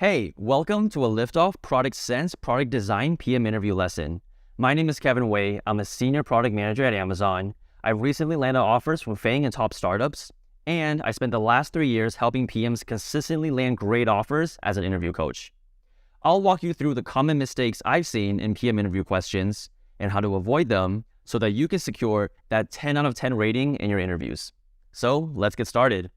Hey, welcome to a Liftoff Product Sense Product Design PM interview lesson. My name is Kevin Wei. I'm a Senior Product Manager at Amazon. I've recently landed offers from FAANG and top startups, and I spent the last 3 years helping PMs consistently land great offers as an interview coach. I'll walk you through the common mistakes I've seen in PM interview questions and how to avoid them so that you can secure that 10 out of 10 rating in your interviews. So let's get started.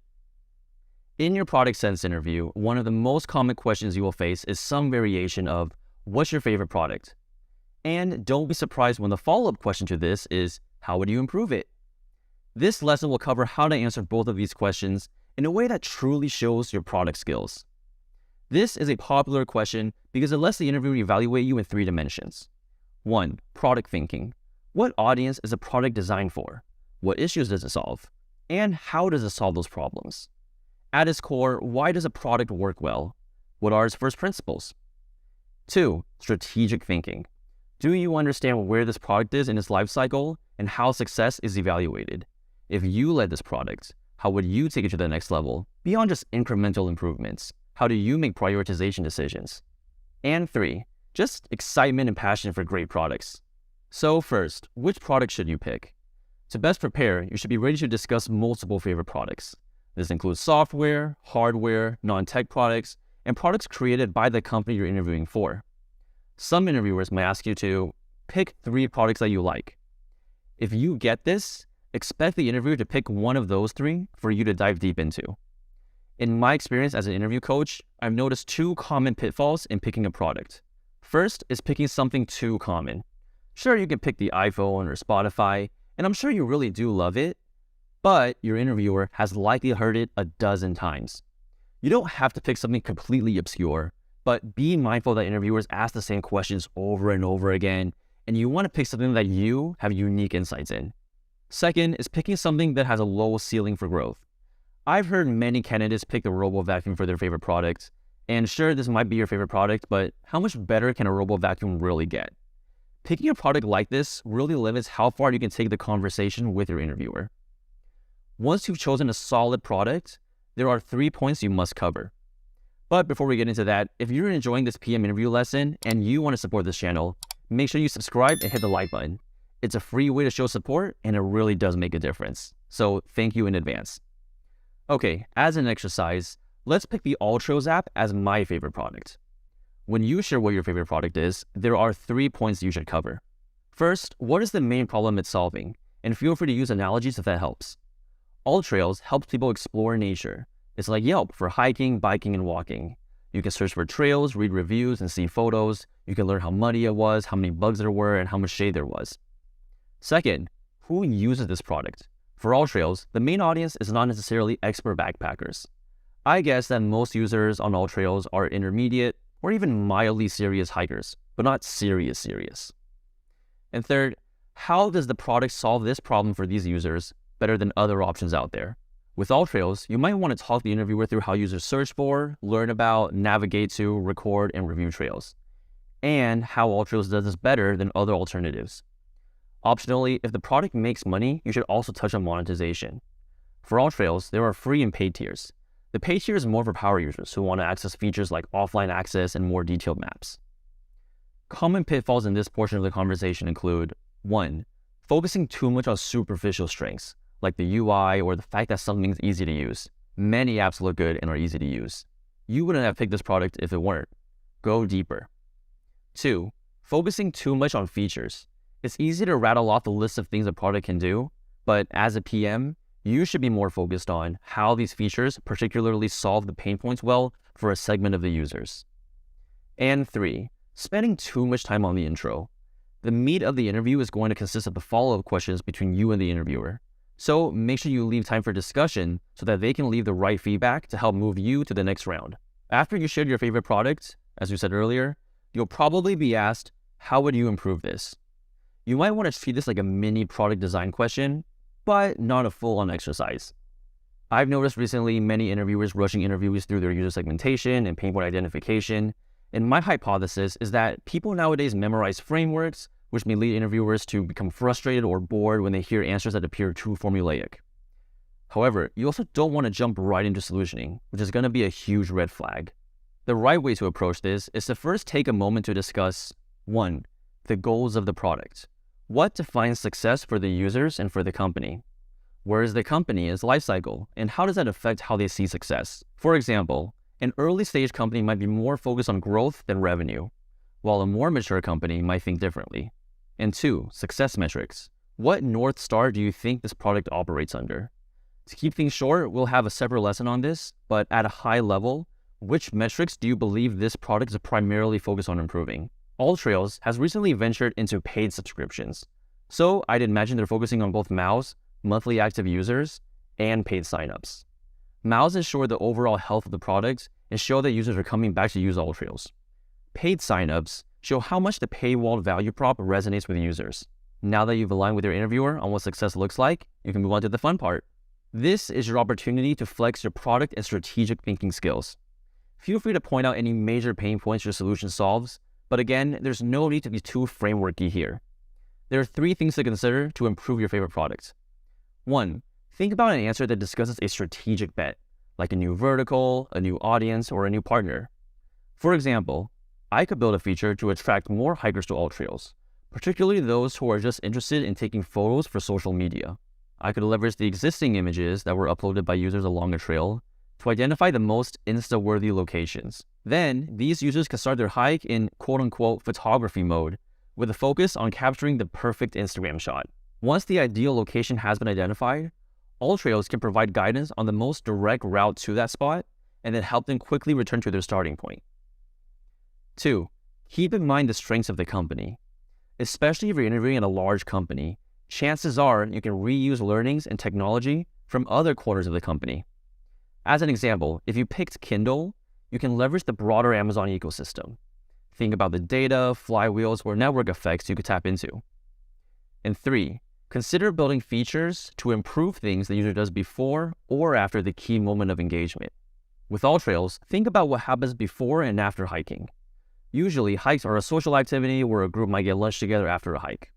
In your product sense interview, one of the most common questions you will face is some variation of, what's your favorite product? And don't be surprised when the follow-up question to this is, how would you improve it? This lesson will cover how to answer both of these questions in a way that truly shows your product skills. This is a popular question because it lets the interviewer evaluate you in 3 dimensions. 1. Product thinking. What audience is a product designed for? What issues does it solve? And how does it solve those problems? At its core, why does a product work well? What are its first principles? 2. Strategic thinking. Do you understand where this product is in its life cycle and how success is evaluated? If you led this product, how would you take it to the next level beyond just incremental improvements? How do you make prioritization decisions? And 3. Just excitement and passion for great products. So first, which product should you pick? To best prepare, you should be ready to discuss multiple favorite products. This includes software, hardware, non-tech products, and products created by the company you're interviewing for. Some interviewers may ask you to pick 3 products that you like. If you get this, expect the interviewer to pick one of those 3 for you to dive deep into. In my experience as an interview coach, I've noticed 2 common pitfalls in picking a product. First is picking something too common. Sure, you can pick the iPhone or Spotify, and I'm sure you really do love it, but your interviewer has likely heard it a dozen times. You don't have to pick something completely obscure, but be mindful that interviewers ask the same questions over and over again, and you want to pick something that you have unique insights in. Second is picking something that has a low ceiling for growth. I've heard many candidates pick the robo vacuum for their favorite product, and sure, this might be your favorite product, but how much better can a robo vacuum really get? Picking a product like this really limits how far you can take the conversation with your interviewer. Once you've chosen a solid product, there are 3 points you must cover. But before we get into that, if you're enjoying this PM interview lesson and you want to support this channel, make sure you subscribe and hit the like button. It's a free way to show support and it really does make a difference. So thank you in advance. Okay, as an exercise, let's pick the Alltrails app as my favorite product. When you share what your favorite product is, there are 3 points you should cover. First, what is the main problem it's solving? And feel free to use analogies if that helps. Alltrails helps people explore nature. It's like Yelp for hiking, biking, and walking. You can search for trails, read reviews, and see photos. You can learn how muddy it was, how many bugs there were, and how much shade there was. Second, who uses this product? For Alltrails, the main audience is not necessarily expert backpackers. I guess that most users on Alltrails are intermediate or even mildly serious hikers, but not serious. And third, how does the product solve this problem for these users better than other options out there? With Alltrails, you might want to talk the interviewer through how users search for, learn about, navigate to, record, and review trails, and how Alltrails does this better than other alternatives. Optionally, if the product makes money, you should also touch on monetization. For Alltrails, there are free and paid tiers. The paid tier is more for power users who want to access features like offline access and more detailed maps. Common pitfalls in this portion of the conversation include 1. Focusing too much on superficial strengths, like the UI or the fact that something's easy to use. Many apps look good and are easy to use. You wouldn't have picked this product if it weren't. Go deeper. 2. Focusing too much on features. It's easy to rattle off the list of things a product can do, but as a PM, you should be more focused on how these features particularly solve the pain points well for a segment of the users. And 3. Spending too much time on the intro. The meat of the interview is going to consist of the follow-up questions between you and the interviewer. So make sure you leave time for discussion so that they can leave the right feedback to help move you to the next round. After you shared your favorite product, as we said earlier, you'll probably be asked, how would you improve this? You might want to treat this like a mini product design question, but not a full-on exercise. I've noticed recently many interviewers rushing interviews through their user segmentation and pain point identification, and my hypothesis is that people nowadays memorize frameworks, which may lead interviewers to become frustrated or bored when they hear answers that appear too formulaic. However, you also don't want to jump right into solutioning, which is going to be a huge red flag. The right way to approach this is to first take a moment to discuss 1. The goals of the product. What defines success for the users and for the company? Where is the company in its life cycle, and how does that affect how they see success? For example, an early stage company might be more focused on growth than revenue, while a more mature company might think differently. And 2, success metrics. What North Star do you think this product operates under? To keep things short, we'll have a separate lesson on this, but at a high level, which metrics do you believe this product is primarily focused on improving? AllTrails has recently ventured into paid subscriptions, so I'd imagine they're focusing on both MAUs, monthly active users, and paid signups. MAUs ensure the overall health of the product and show that users are coming back to use AllTrails. Paid signups show how much the paywall value prop resonates with users. Now that you've aligned with your interviewer on what success looks like, you can move on to the fun part. This is your opportunity to flex your product and strategic thinking skills. Feel free to point out any major pain points your solution solves, but again, there's no need to be too frameworky here. There are 3 things to consider to improve your favorite product. 1. Think about an answer that discusses a strategic bet, like a new vertical, a new audience, or a new partner. For example, I could build a feature to attract more hikers to AllTrails, particularly those who are just interested in taking photos for social media. I could leverage the existing images that were uploaded by users along the trail to identify the most Insta-worthy locations. Then, these users can start their hike in quote-unquote photography mode, with a focus on capturing the perfect Instagram shot. Once the ideal location has been identified, AllTrails can provide guidance on the most direct route to that spot, and then help them quickly return to their starting point. 2. Keep in mind the strengths of the company. Especially if you're interviewing at a large company, chances are you can reuse learnings and technology from other quarters of the company. As an example, if you picked Kindle, you can leverage the broader Amazon ecosystem. Think about the data, flywheels, or network effects you could tap into. And 3, consider building features to improve things the user does before or after the key moment of engagement. With AllTrails, think about what happens before and after hiking. Usually, hikes are a social activity where a group might get lunch together after a hike.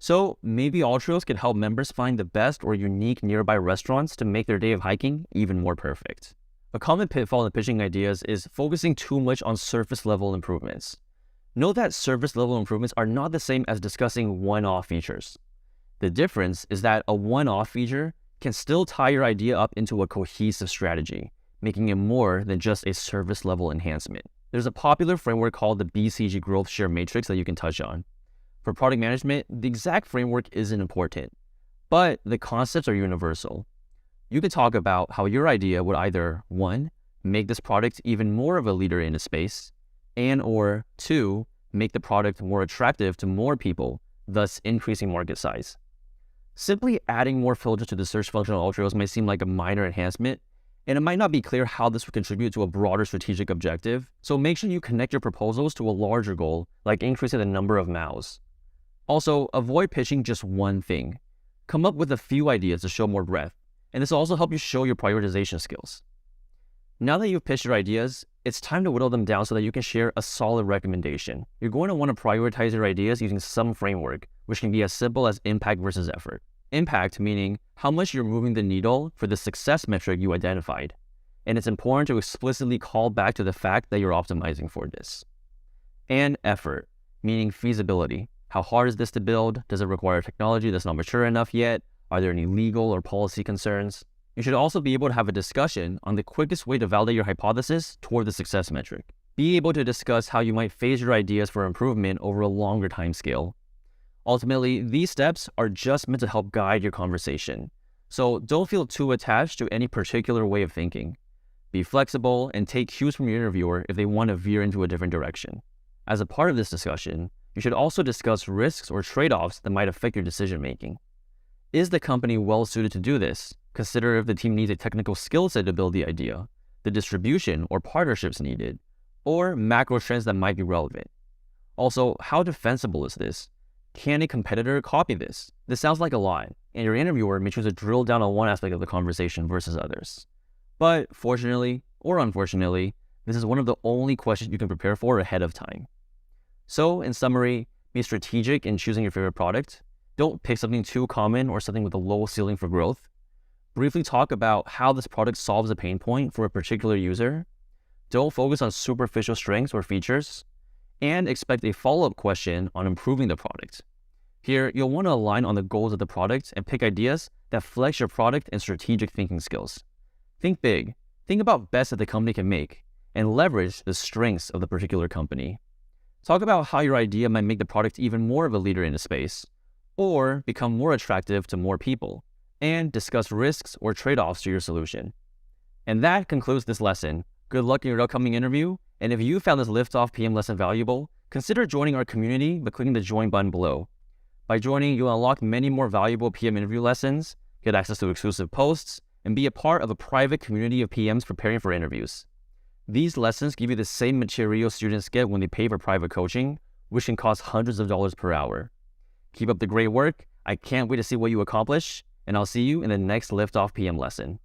So maybe AllTrails can help members find the best or unique nearby restaurants to make their day of hiking even more perfect. A common pitfall in pitching ideas is focusing too much on surface-level improvements. Note that surface-level improvements are not the same as discussing one-off features. The difference is that a one-off feature can still tie your idea up into a cohesive strategy, making it more than just a service-level enhancement. There's a popular framework called the BCG Growth Share Matrix that you can touch on. For product management, the exact framework isn't important, but the concepts are universal. You could talk about how your idea would either 1. Make this product even more of a leader in the space, and or 2. Make the product more attractive to more people, thus increasing market size. Simply adding more filters to the search function of AllTrails may seem like a minor enhancement, and it might not be clear how this would contribute to a broader strategic objective, so make sure you connect your proposals to a larger goal, like increasing the number of MAUs. Also, avoid pitching just one thing. Come up with a few ideas to show more breadth, and this will also help you show your prioritization skills. Now that you've pitched your ideas, it's time to whittle them down so that you can share a solid recommendation. You're going to want to prioritize your ideas using some framework, which can be as simple as impact versus effort. Impact meaning how much you're moving the needle for the success metric you identified. And it's important to explicitly call back to the fact that you're optimizing for this. And effort, meaning feasibility. How hard is this to build? Does it require technology that's not mature enough yet? Are there any legal or policy concerns? You should also be able to have a discussion on the quickest way to validate your hypothesis toward the success metric. Be able to discuss how you might phase your ideas for improvement over a longer time scale. Ultimately, these steps are just meant to help guide your conversation. So don't feel too attached to any particular way of thinking. Be flexible and take cues from your interviewer if they want to veer into a different direction. As a part of this discussion, you should also discuss risks or trade-offs that might affect your decision-making. Is the company well suited to do this? Consider if the team needs a technical skill set to build the idea, the distribution or partnerships needed, or macro trends that might be relevant. Also, how defensible is this? Can a competitor copy this? This sounds like a lot, and your interviewer may choose to drill down on one aspect of the conversation versus others. But fortunately, or unfortunately, this is one of the only questions you can prepare for ahead of time. So, in summary, be strategic in choosing your favorite product. Don't pick something too common or something with a low ceiling for growth. Briefly talk about how this product solves a pain point for a particular user. Don't focus on superficial strengths or features, and expect a follow-up question on improving the product. Here, you'll want to align on the goals of the product and pick ideas that flex your product and strategic thinking skills. Think big. Think about best that the company can make, and leverage the strengths of the particular company. Talk about how your idea might make the product even more of a leader in the space, or become more attractive to more people, and discuss risks or trade-offs to your solution. And that concludes this lesson. Good luck in your upcoming interview, and if you found this Liftoff PM lesson valuable, consider joining our community by clicking the join button below. By joining, you'll unlock many more valuable PM interview lessons, get access to exclusive posts, and be a part of a private community of PMs preparing for interviews. These lessons give you the same material students get when they pay for private coaching, which can cost hundreds of dollars per hour. Keep up the great work. I can't wait to see what you accomplish, and I'll see you in the next Liftoff PM lesson.